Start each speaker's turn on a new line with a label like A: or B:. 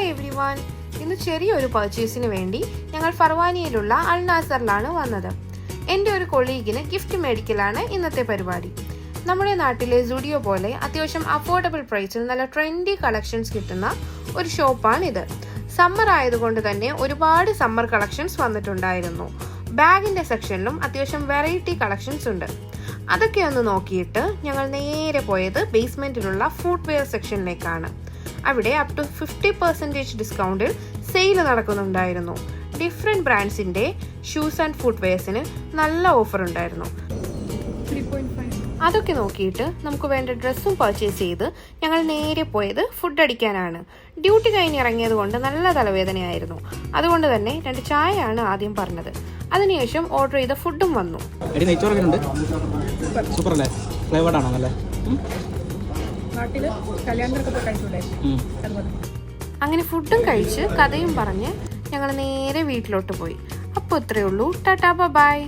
A: Hi every one. ഇന്ന് ചെറിയൊരു പർച്ചേസിന് വേണ്ടി ഞങ്ങൾ ഫർവാനിയിലുള്ള അൽ നാസറിലാണ് വന്നത്. എൻ്റെ ഒരു കൊളീഗിന് ഗിഫ്റ്റ് മേടിക്കലാണ് ഇന്നത്തെ പരിപാടി. നമ്മുടെ നാട്ടിലെ സുഡിയോ പോലെ അത്യാവശ്യം അഫോർഡബിൾ പ്രൈസിൽ നല്ല ട്രെൻഡി കളക്ഷൻസ് കിട്ടുന്ന ഒരു ഷോപ്പാണിത്. സമ്മർ ആയതുകൊണ്ട് തന്നെ ഒരുപാട് സമ്മർ കളക്ഷൻസ് വന്നിട്ടുണ്ടായിരുന്നു. ബാഗിൻ്റെ സെക്ഷനിലും അത്യാവശ്യം വെറൈറ്റി കളക്ഷൻസ് ഉണ്ട്. അതൊക്കെ ഒന്ന് നോക്കിയിട്ട് ഞങ്ങൾ നേരെ പോയത് ബേസ്മെൻറ്റിലുള്ള ഫുട്വെയർ സെക്ഷനിലേക്കാണ്. അവിടെ അപ് ടു 50% ഡിസ്കൗണ്ടിൽ സെയിൽ നടക്കുന്നുണ്ടായിരുന്നു. ഡിഫറെൻറ്റ് ബ്രാൻഡ്സിൻ്റെ ഷൂസ് ആൻഡ് ഫുട്വെയർസിന് നല്ല ഓഫർ ഉണ്ടായിരുന്നു. അതൊക്കെ നോക്കിയിട്ട് നമുക്ക് വേണ്ട ഡ്രസ്സും പർച്ചേസ് ചെയ്ത് ഞങ്ങൾ നേരെ പോയത് ഫുഡ് അടിക്കാനാണ്. ഡ്യൂട്ടി കഴിഞ്ഞ് ഇറങ്ങിയത് കൊണ്ട് നല്ല തലവേദനയായിരുന്നു. അതുകൊണ്ട് തന്നെ 2 ചായയാണ് ആദ്യം പറഞ്ഞത്. അതിനുശേഷം ഓർഡർ ചെയ്ത ഫുഡും വന്നു. അങ്ങനെ ഫുഡും കഴിച്ച് കഥയും പറഞ്ഞ് ഞങ്ങൾ നേരെ വീട്ടിലോട്ട് പോയി. അപ്പോൾ ഇത്രയേ ഉള്ളൂ. Tata bye.